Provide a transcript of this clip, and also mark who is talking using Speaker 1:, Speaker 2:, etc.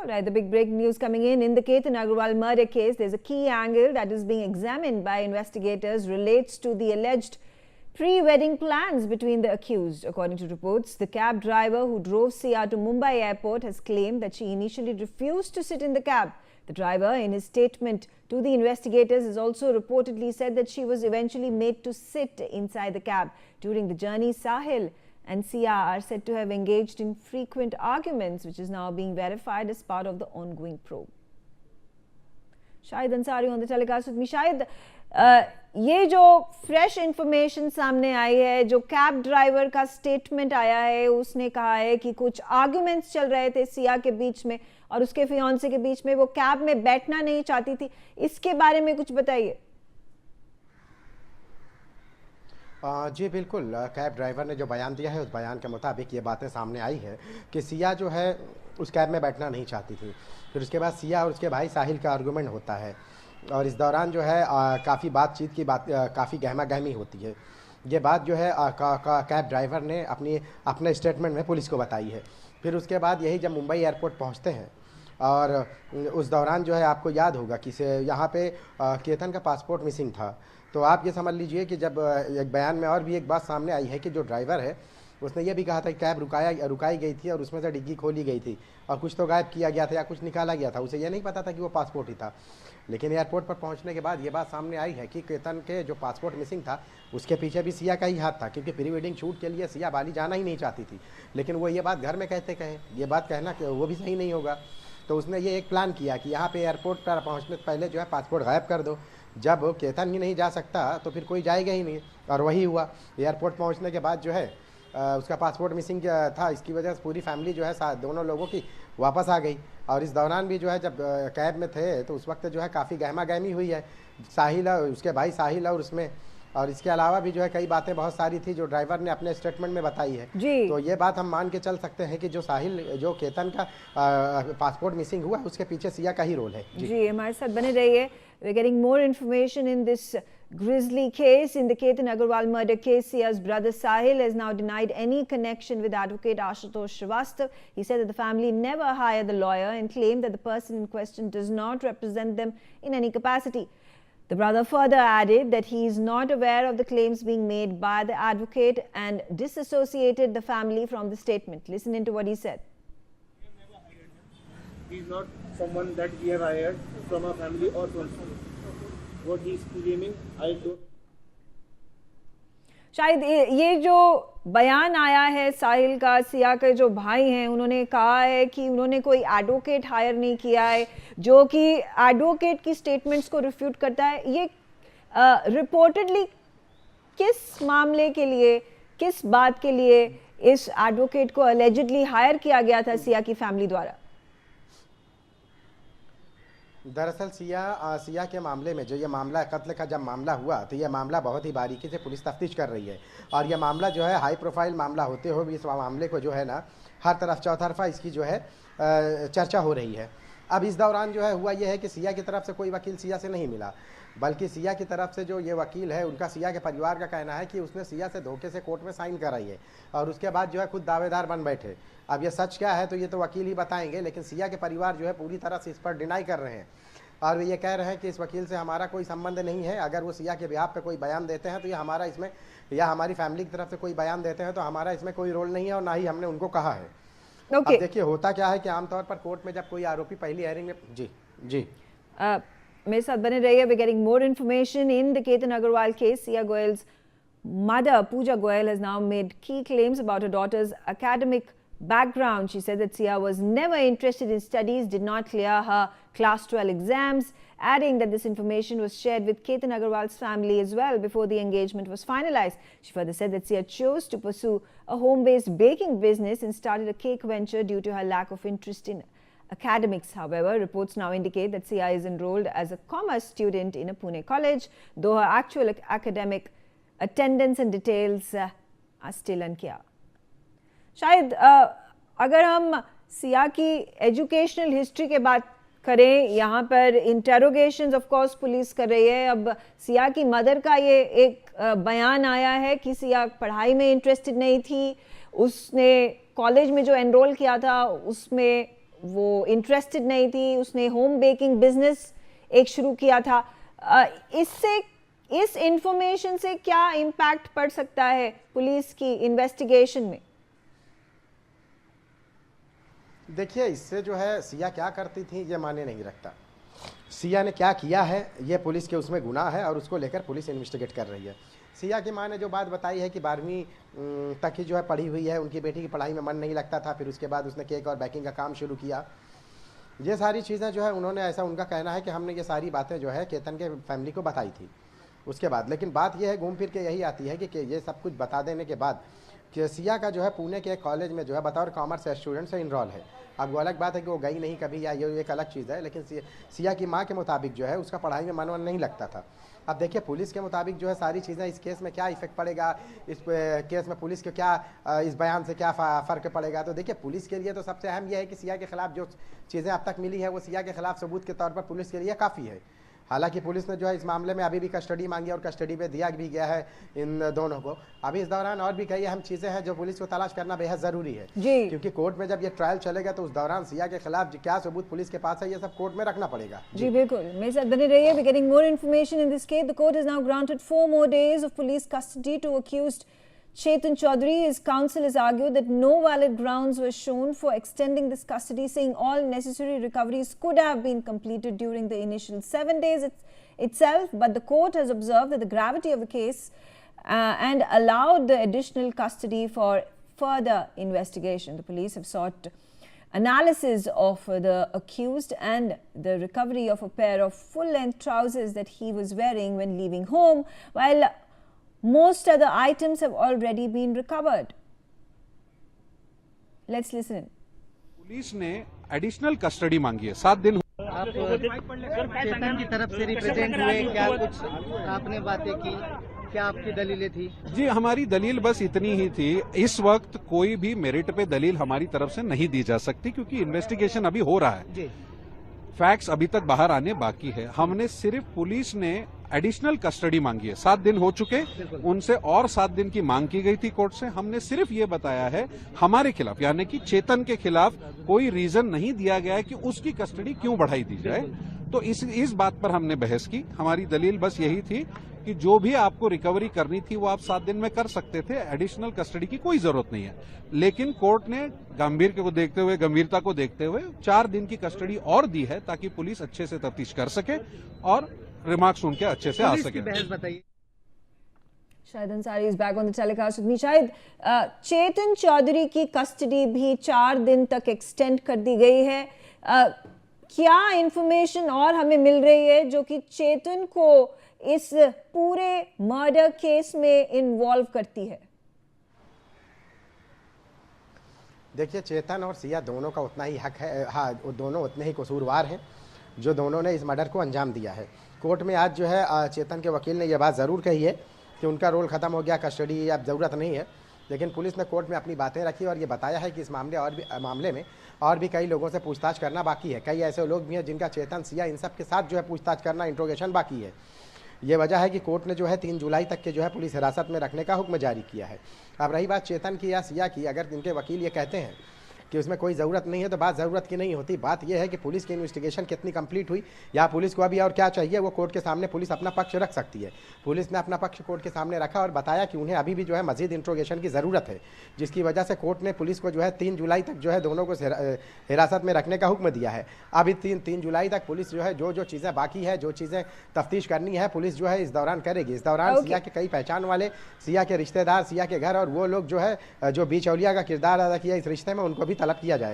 Speaker 1: All right, the big breaking news coming in the Ketan Agarwal murder case, there's a key angle that is being examined by investigators relates to the alleged pre-wedding plans between the accused. According to reports, the cab driver who drove Sia to Mumbai airport has claimed that she initially refused to sit in the cab. The driver, in his statement to the investigators, has also reportedly said that she was eventually made to sit inside the cab. During the journey, Sahil and Sia are said to have engaged in frequent arguments, which is now being verified as part of the ongoing probe. Shahid Ansari on the telecast with me. Shahid, ये जो fresh information सामने आई है, जो cab driver का statement आया है, उसने कहा है कि कुछ आर्गुमेंट्स चल रहे थे सिया के बीच में और उसके फियांसे के बीच में, वो कैब में बैठना नहीं चाहती थी, इसके बारे में कुछ बताइए।
Speaker 2: जी बिल्कुल, कैब ड्राइवर ने जो बयान दिया है उस बयान के मुताबिक ये बातें सामने आई है कि सिया जो है उस कैब में बैठना नहीं चाहती थी। फिर उसके बाद सिया और उसके भाई साहिल का आर्गूमेंट होता है और इस दौरान जो है काफ़ी बातचीत की काफ़ी गहमा गहमी होती है। ये बात जो है कैब ड्राइवर ने अपने स्टेटमेंट में पुलिस को बताई है। फिर उसके बाद यही जब मुंबई एयरपोर्ट पहुंचते हैं और उस दौरान जो है आपको याद होगा कि यहाँ पे केतन का पासपोर्ट मिसिंग था। तो आप ये समझ लीजिए कि जब एक बयान में और भी एक बात सामने आई है कि जो ड्राइवर है उसने ये भी कहा था कि कैब रुकाई गई थी और उसमें से डिग्गी खोली गई थी और कुछ तो गायब किया गया था या कुछ निकाला गया था। उसे ये नहीं पता था कि वो पासपोर्ट ही था। लेकिन एयरपोर्ट पर पहुंचने के बाद ये बात सामने आई है कि केतन के जो पासपोर्ट मिसिंग था उसके पीछे भी सिया का ही हाथ था, क्योंकि प्री वेडिंग शूट के लिए सिया बाली जाना ही नहीं चाहती थी। लेकिन वो ये बात घर में कहे ये बात कहना वो भी सही नहीं होगा। तो उसने ये एक प्लान किया कि यहाँ पे एयरपोर्ट पर पहुँचने से पहले जो है पासपोर्ट गायब कर दो। जब केतन ही नहीं जा सकता तो फिर कोई जाएगा ही नहीं, और वही हुआ। एयरपोर्ट पहुँचने के बाद जो है उसका पासपोर्ट मिसिंग था, इसकी वजह से पूरी फैमिली जो है दोनों लोगों की वापस आ गई। और इस दौरान भी जो है जब कैब में थे तो उस वक्त जो है काफ़ी गहमा गहमी हुई है साहिल और उसके भाई साहिल और उसमें, और इसके अलावा भी जो है कई बातें बहुत सारी थी जो ड्राइवर ने अपने स्टेटमेंट में बताई है। तो ये बात हम मान के चल सकते हैं कि जो केतन का पासपोर्ट मिसिंग हुआ उसके पीछे सिया का ही रोल है।
Speaker 1: जी हमारे साथ बने रहिए। We're getting more information in this grisly case. In the Ketan Agarwal murder case, Sia's brother Sahil has now denied any connection with advocate Ashutosh Srivastav. He said that the family never hired the lawyer and claimed that the person in question does not represent them in any capacity. The brother further added that he is not aware of the claims being made by the advocate and disassociated the family from the statement. Listen into what he said.
Speaker 3: He is not someone that we have hired from our family or from what he is claiming. I don't.
Speaker 1: शायद ये जो बयान आया है साहिल का, सिया के जो भाई हैं, उन्होंने कहा है कि उन्होंने कोई एडवोकेट हायर नहीं किया है जो कि एडवोकेट की स्टेटमेंट्स को रिफ्यूट करता है। ये रिपोर्टेडली किस मामले के लिए, किस बात के लिए इस एडवोकेट को अलेजिडली हायर किया गया था सिया की फैमिली द्वारा?
Speaker 2: दरअसल सिया के मामले में जो ये मामला कत्ल का जब मामला हुआ तो ये मामला बहुत ही बारीकी से पुलिस तफ्तीश कर रही है और ये मामला जो है हाई प्रोफाइल मामला होते हुए भी इस मामले को जो है ना हर तरफ चौतरफा इसकी जो है चर्चा हो रही है। अब इस दौरान जो है हुआ ये है कि सिया की तरफ से कोई वकील सिया से नहीं मिला, बल्कि सिया की तरफ से जो ये वकील है उनका सिया के परिवार का कहना है कि उसने सिया से धोखे से कोर्ट में साइन कराई है और उसके बाद जो है खुद दावेदार बन बैठे। अब ये सच क्या है तो ये तो वकील ही बताएंगे, लेकिन सिया के परिवार जो है पूरी तरह से इस पर डिनाई कर रहे हैं और वे ये कह रहे हैं कि इस वकील से हमारा कोई संबंध नहीं है। अगर वो सिया के बिहाफ पे कोई बयान देते हैं तो ये हमारा इसमें, या हमारी फैमिली की तरफ से कोई बयान देते हैं तो हमारा इसमें कोई रोल नहीं है और ना ही हमने उनको कहा है। अब देखिए होता क्या है कि आमतौर पर कोर्ट में जब कोई आरोपी पहली हेयरिंग में जी
Speaker 1: मेरे साथ बने रहिए। We're getting more information in the Ketan Agarwal case. Sia Goyal's mother, Pooja Goyal, has now made key claims about her daughter's academic background. She said that Sia was never interested in studies, did not clear her class 12 exams, adding that this information was shared with Ketan Agarwal's family as well before the engagement was finalized. She further said that Sia chose to pursue a home-based baking business and started a cake venture due to her lack of interest in academics. However, reports now indicate that Sia is enrolled as a commerce student in a Pune college, though her actual academic attendance and details are still unclear. शायद अगर हम सिया की educational history के बात करें, यहाँ पर इंटेरोगेशंस of course police कर रही है। अब सिया की मदर का ये एक बयान आया है कि सिया पढ़ाई में इंटरेस्टेड नहीं थी, उसने कॉलेज में जो एनरोल किया था उसमें वो इंटरेस्टेड नहीं थी, उसने होम बेकिंग बिजनेस एक शुरू किया था। इससे, इस इंफॉर्मेशन से क्या इम्पैक्ट पड़ सकता है पुलिस की इन्वेस्टिगेशन में?
Speaker 2: देखिए, इससे जो है सिया क्या करती थी ये माने नहीं रखता। सिया ने क्या किया है ये पुलिस के उसमें गुनाह है और उसको लेकर पुलिस इन्वेस्टिगेट कर रही है। सिया की माँ ने जो बात बताई है कि 12वीं तक ही जो है पढ़ी हुई है, उनकी बेटी की पढ़ाई में मन नहीं लगता था, फिर उसके बाद उसने केक और बेकिंग का काम शुरू किया। ये सारी चीज़ें जो है उन्होंने, ऐसा उनका कहना है कि हमने ये सारी बातें जो है केतन के फैमिली को बताई थी उसके बाद। लेकिन बात यह है, घूम फिर के यही आती है कि ये सब कुछ बता देने के बाद कि सिया का जो है पुणे के एक कॉलेज में जो है बतौर कॉमर्स स्टूडेंट से इनरोल है। अब वो अलग बात है कि वो गई नहीं कभी, या ये एक अलग चीज़ है, लेकिन सिया की माँ के मुताबिक जो है उसका पढ़ाई में मन नहीं लगता था। अब देखिए, पुलिस के मुताबिक जो है सारी चीज़ें, इस केस में क्या इफेक्ट पड़ेगा, इस केस में पुलिस को क्या, इस बयान से क्या फ़र्क पड़ेगा। तो देखिए, पुलिस के लिए तो सबसे अहम यह है कि सिया के खिलाफ जो चीज़ें अब तक मिली है वो सिया के खिलाफ सबूत के तौर पर पुलिस के लिए काफ़ी है। हालांकि पुलिस ने जो है इस मामले में अभी भी कस्टडी मांगी और कस्टडी पे दिया भी गया है इन दोनों को। अभी इस दौरान और भी कई अहम चीज़ें हैं जो पुलिस को तलाश करना बेहद ज़रूरी है, क्योंकि कोर्ट में जब ये ट्रायल चलेगा तो उस दौरान सिया के खिलाफ क्या सबूत पुलिस के पास है ये सब कोर्ट में रखना पड़ेगा।
Speaker 1: जी बिल्कुल, मेरे साथ बने रहिए। We getting more information in this case. The court has now granted 4 more days of police custody to accused Chetan Chaudhary. His counsel has argued that no valid grounds were shown for extending this custody, saying all necessary recoveries could have been completed during the initial 7 days itself. But the court has observed that the gravity of the case and allowed the additional custody for further investigation. The police have sought analysis of the accused and the recovery of a pair of full-length trousers that he was wearing when leaving home, while most other items have already been recovered. Let's listen.
Speaker 4: Police ने additional custody मांगी है, 7 दिन।
Speaker 5: आप चेतन की तरफ से represent हुए, क्या कुछ आपने बातें की, क्या आपकी दलीलें थी?
Speaker 4: जी, हमारी दलील बस इतनी ही थी। इस वक्त कोई भी मेरिट पे दलील हमारी तरफ से नहीं दी जा सकती, क्योंकि इन्वेस्टिगेशन अभी हो रहा है।
Speaker 5: जी।
Speaker 4: फैक्ट्स अभी तक बाहर आने बाकी है। हमने सिर्फ, पुलिस ने एडिशनल कस्टडी मांगी है, 7 दिन हो चुके, उनसे और 7 दिन की मांग की गई थी कोर्ट से। हमने सिर्फ ये बताया है हमारे खिलाफ, यानी कि चेतन के खिलाफ कोई रीजन नहीं दिया गया है कि उसकी कस्टडी क्यों बढ़ाई दी जाए। तो इस बात पर हमने बहस की। हमारी दलील बस यही थी कि जो भी आपको रिकवरी करनी थी वो आप 7 दिन में कर सकते थे, एडिशनल कस्टडी की कोई जरूरत नहीं है। लेकिन कोर्ट ने गंभीरता को देखते हुए 4 दिन की कस्टडी और दी है, ताकि पुलिस अच्छे से तफ्तीश कर सके और रिमार्क्स सुन के अच्छे से आ सके।
Speaker 5: बहस बताइए।
Speaker 1: Shahid Ansari is back on the telecast with me. Shahid, Chetan Chaudhary की कस्टडी भी 4 दिन तक एक्सटेंड कर दी गई है। क्या इंफॉर्मेशन और हमें मिल रही है जो कि चेतन को इस पूरे मर्डर केस में इन्वॉल्व करती है?
Speaker 2: देखिए, चेतन और सिया दोनों का उतना ही हक है, हाँ, वो दोनों उतने ही कसूरवार हैं जो दोनों ने इस मर्डर को अंजाम दिया है। कोर्ट में आज जो है चेतन के वकील ने यह बात ज़रूर कही है कि उनका रोल ख़त्म हो गया, कस्टडी अब ज़रूरत नहीं है। लेकिन पुलिस ने कोर्ट में अपनी बातें रखी और ये बताया है कि इस मामले में और भी कई लोगों से पूछताछ करना बाकी है। कई ऐसे लोग भी हैं जिनका चेतन, सिया, इन सब के साथ जो है पूछताछ करना, इंट्रोगेशन बाकी है। ये वजह है कि कोर्ट ने जो है 3 जुलाई तक के जो है पुलिस हिरासत में रखने का हुक्म जारी किया है। अब रही बात चेतन की या सिया की, अगर इनके वकील ये कहते हैं कि उसमें कोई ज़रूरत नहीं है तो बात ज़रूरत की नहीं होती। बात यह है कि पुलिस की इन्वेस्टिगेशन कितनी कंप्लीट हुई, या पुलिस को अभी और क्या चाहिए, वो कोर्ट के सामने पुलिस अपना पक्ष रख सकती है। पुलिस ने अपना पक्ष कोर्ट के सामने रखा और बताया कि उन्हें अभी भी जो है मजीद इंट्रोगेशन की ज़रूरत है, जिसकी वजह से कोर्ट ने पुलिस को जो है 3 जुलाई तक जो है दोनों को हिरासत में रखने का हुक्म दिया है। अभी 3 जुलाई तक पुलिस जो है जो चीज़ें बाकी है, जो चीज़ें तफ्तीश करनी है, पुलिस जो है इस दौरान करेगी। इस दौरान सिया के कई पहचान वाले, सिया के रिश्तेदार, सिया के घर और वो लोग जो है जो बीचौलिया का किरदार अदा किया इस रिश्ते में, उनको भी तलब किया जाएगा।